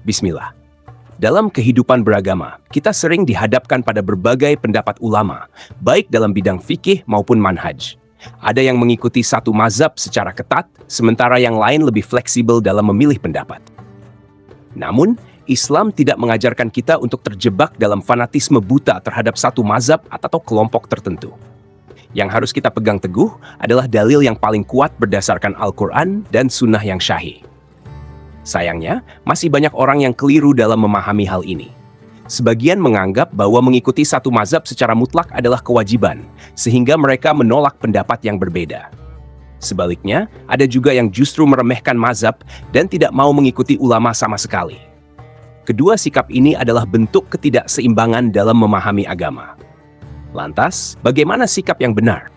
Bismillah. Dalam kehidupan beragama, kita sering dihadapkan pada berbagai pendapat ulama, baik dalam bidang fikih maupun manhaj. Ada yang mengikuti satu mazhab secara ketat, sementara yang lain lebih fleksibel dalam memilih pendapat. Namun, Islam tidak mengajarkan kita untuk terjebak dalam fanatisme buta terhadap satu mazhab atau kelompok tertentu. Yang harus kita pegang teguh adalah dalil yang paling kuat berdasarkan Al-Quran dan Sunnah yang syahih. Sayangnya, masih banyak orang yang keliru dalam memahami hal ini. Sebagian menganggap bahwa mengikuti satu mazhab secara mutlak adalah kewajiban, sehingga mereka menolak pendapat yang berbeda. Sebaliknya, ada juga yang justru meremehkan mazhab dan tidak mau mengikuti ulama sama sekali. Kedua sikap ini adalah bentuk ketidakseimbangan dalam memahami agama. Lantas, bagaimana sikap yang benar?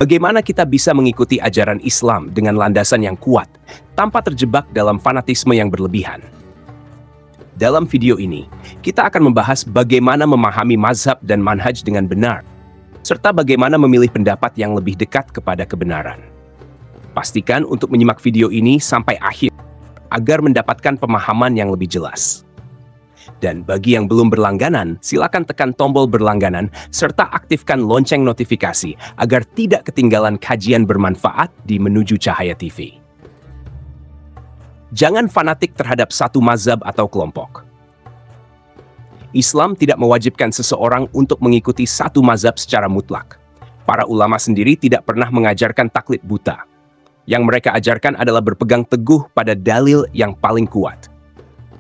Bagaimana kita bisa mengikuti ajaran Islam dengan landasan yang kuat, tanpa terjebak dalam fanatisme yang berlebihan? Dalam video ini, kita akan membahas bagaimana memahami mazhab dan manhaj dengan benar, serta bagaimana memilih pendapat yang lebih dekat kepada kebenaran. Pastikan untuk menyimak video ini sampai akhir, agar mendapatkan pemahaman yang lebih jelas. Dan bagi yang belum berlangganan, silakan tekan tombol berlangganan serta aktifkan lonceng notifikasi agar tidak ketinggalan kajian bermanfaat di Menuju Cahaya TV. Jangan fanatik terhadap satu mazhab atau kelompok. Islam tidak mewajibkan seseorang untuk mengikuti satu mazhab secara mutlak. Para ulama sendiri tidak pernah mengajarkan taklid buta. Yang mereka ajarkan adalah berpegang teguh pada dalil yang paling kuat.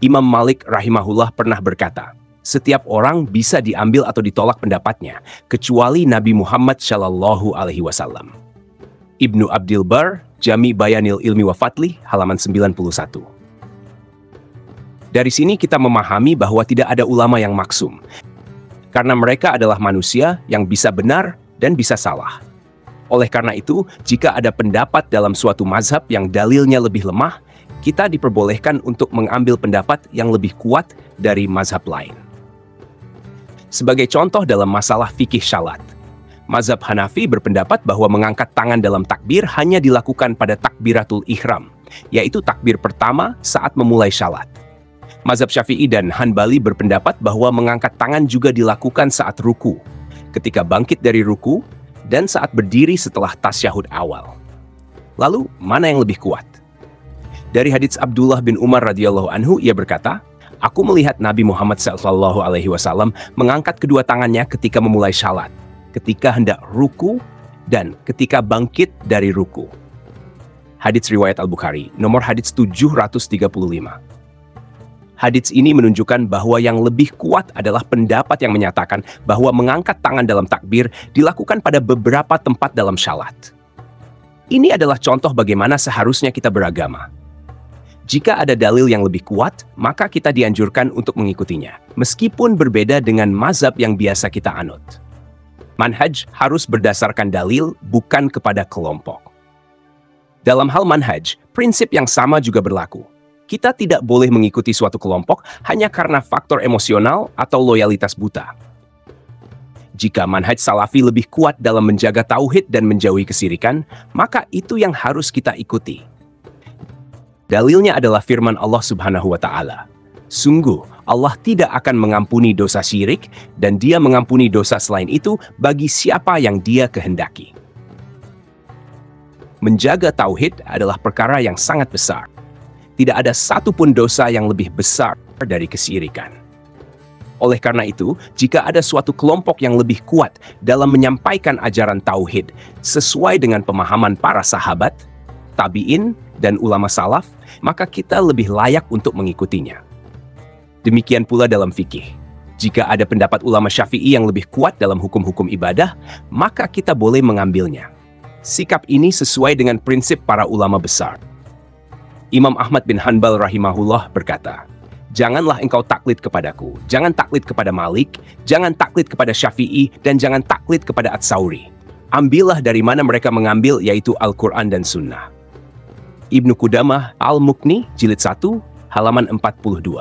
Imam Malik rahimahullah pernah berkata, setiap orang bisa diambil atau ditolak pendapatnya, kecuali Nabi Muhammad Shallallahu Alaihi Wasallam. Ibnu Abdil Bar, Jami Bayanil Ilmi wa Fadli, halaman 91. Dari sini kita memahami bahwa tidak ada ulama yang maksum, karena mereka adalah manusia yang bisa benar dan bisa salah. Oleh karena itu, jika ada pendapat dalam suatu mazhab yang dalilnya lebih lemah, kita diperbolehkan untuk mengambil pendapat yang lebih kuat dari mazhab lain. Sebagai contoh dalam masalah fikih syalat, mazhab Hanafi berpendapat bahwa mengangkat tangan dalam takbir hanya dilakukan pada takbiratul ihram, yaitu takbir pertama saat memulai syalat. Mazhab Syafi'i dan Hanbali berpendapat bahwa mengangkat tangan juga dilakukan saat ruku, ketika bangkit dari ruku, dan saat berdiri setelah tasyahud awal. Lalu, mana yang lebih kuat? Dari hadits Abdullah bin Umar radhiyallahu anhu, ia berkata, aku melihat Nabi Muhammad sallallahu alaihi wasallam mengangkat kedua tangannya ketika memulai syalat, ketika hendak ruku, dan ketika bangkit dari ruku. Hadits riwayat Al-Bukhari, nomor hadits 735. Hadits ini menunjukkan bahwa yang lebih kuat adalah pendapat yang menyatakan bahwa mengangkat tangan dalam takbir dilakukan pada beberapa tempat dalam syalat. Ini adalah contoh bagaimana seharusnya kita beragama. Jika ada dalil yang lebih kuat, maka kita dianjurkan untuk mengikutinya, meskipun berbeda dengan mazhab yang biasa kita anut. Manhaj harus berdasarkan dalil, bukan kepada kelompok. Dalam hal manhaj, prinsip yang sama juga berlaku. Kita tidak boleh mengikuti suatu kelompok hanya karena faktor emosional atau loyalitas buta. Jika manhaj salafi lebih kuat dalam menjaga tauhid dan menjauhi kesirikan, maka itu yang harus kita ikuti. Dalilnya adalah firman Allah Subhanahu wa Ta'ala. Sungguh, Allah tidak akan mengampuni dosa syirik, dan Dia mengampuni dosa selain itu bagi siapa yang Dia kehendaki. Menjaga tauhid adalah perkara yang sangat besar. Tidak ada satupun dosa yang lebih besar dari kesyirikan. Oleh karena itu, jika ada suatu kelompok yang lebih kuat dalam menyampaikan ajaran tauhid sesuai dengan pemahaman para sahabat, tabi'in, dan ulama salaf, maka kita lebih layak untuk mengikutinya. Demikian pula dalam fikih. Jika ada pendapat ulama Syafi'i yang lebih kuat dalam hukum-hukum ibadah, maka kita boleh mengambilnya. Sikap ini sesuai dengan prinsip para ulama besar. Imam Ahmad bin Hanbal rahimahullah berkata, janganlah engkau taklid kepadaku, jangan taklid kepada Malik, jangan taklid kepada Syafi'i, dan jangan taklid kepada Ats-Tsauri. Ambillah dari mana mereka mengambil, yaitu Al-Quran dan Sunnah. Ibnu Qudamah Al-Mughni, jilid 1, halaman 42.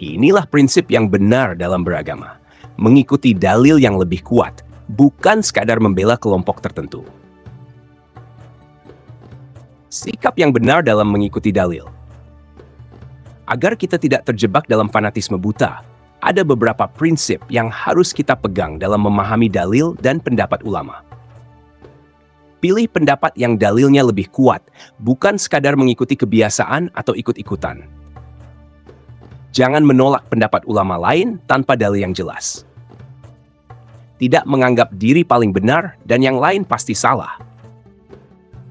Inilah prinsip yang benar dalam beragama. Mengikuti dalil yang lebih kuat, bukan sekadar membela kelompok tertentu. Sikap yang benar dalam mengikuti dalil. Agar kita tidak terjebak dalam fanatisme buta, ada beberapa prinsip yang harus kita pegang dalam memahami dalil dan pendapat ulama. Pilih pendapat yang dalilnya lebih kuat, bukan sekadar mengikuti kebiasaan atau ikut-ikutan. Jangan menolak pendapat ulama lain tanpa dalil yang jelas. Tidak menganggap diri paling benar dan yang lain pasti salah.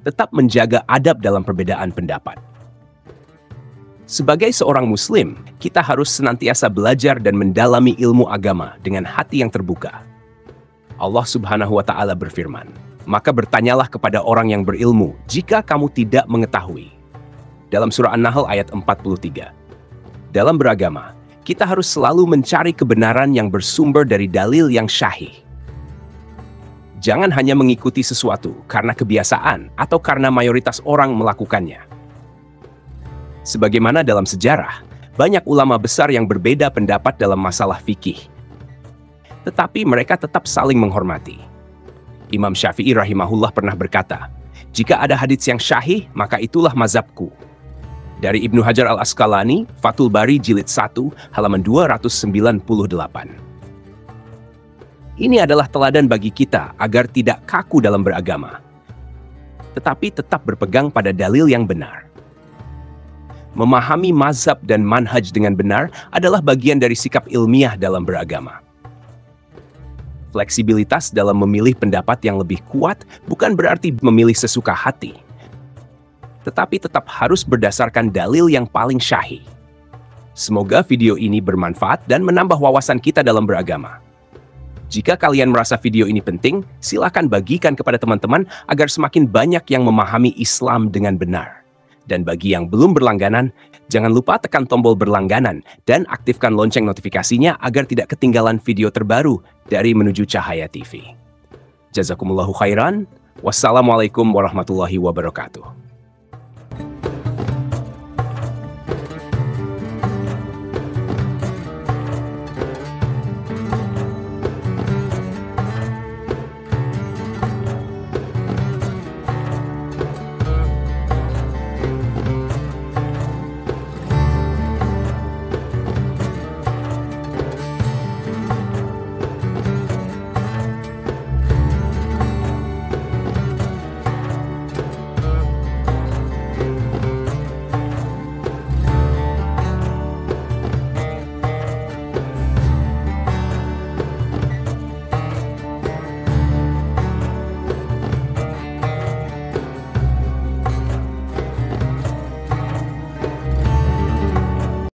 Tetap menjaga adab dalam perbedaan pendapat. Sebagai seorang Muslim, kita harus senantiasa belajar dan mendalami ilmu agama dengan hati yang terbuka. Allah Subhanahu wa Ta'ala berfirman, "Maka bertanyalah kepada orang yang berilmu jika kamu tidak mengetahui." Dalam surah An-Nahl ayat 43. Dalam beragama, kita harus selalu mencari kebenaran yang bersumber dari dalil yang syahih. Jangan hanya mengikuti sesuatu karena kebiasaan atau karena mayoritas orang melakukannya. Sebagaimana dalam sejarah, banyak ulama besar yang berbeda pendapat dalam masalah fikih. Tetapi mereka tetap saling menghormati. Imam Syafi'i rahimahullah pernah berkata, "Jika ada hadits yang syahih, maka itulah mazhabku." Dari Ibnu Hajar al-Asqalani, Fathul Bari Jilid 1, halaman 298. Ini adalah teladan bagi kita agar tidak kaku dalam beragama, tetapi tetap berpegang pada dalil yang benar. Memahami mazhab dan manhaj dengan benar adalah bagian dari sikap ilmiah dalam beragama. Fleksibilitas dalam memilih pendapat yang lebih kuat bukan berarti memilih sesuka hati, tetapi tetap harus berdasarkan dalil yang paling syahih. Semoga video ini bermanfaat dan menambah wawasan kita dalam beragama. Jika kalian merasa video ini penting, silakan bagikan kepada teman-teman agar semakin banyak yang memahami Islam dengan benar. Dan bagi yang belum berlangganan, jangan lupa tekan tombol berlangganan dan aktifkan lonceng notifikasinya agar tidak ketinggalan video terbaru dari Menuju Cahaya TV. Jazakumullahu khairan. Wassalamualaikum warahmatullahi wabarakatuh.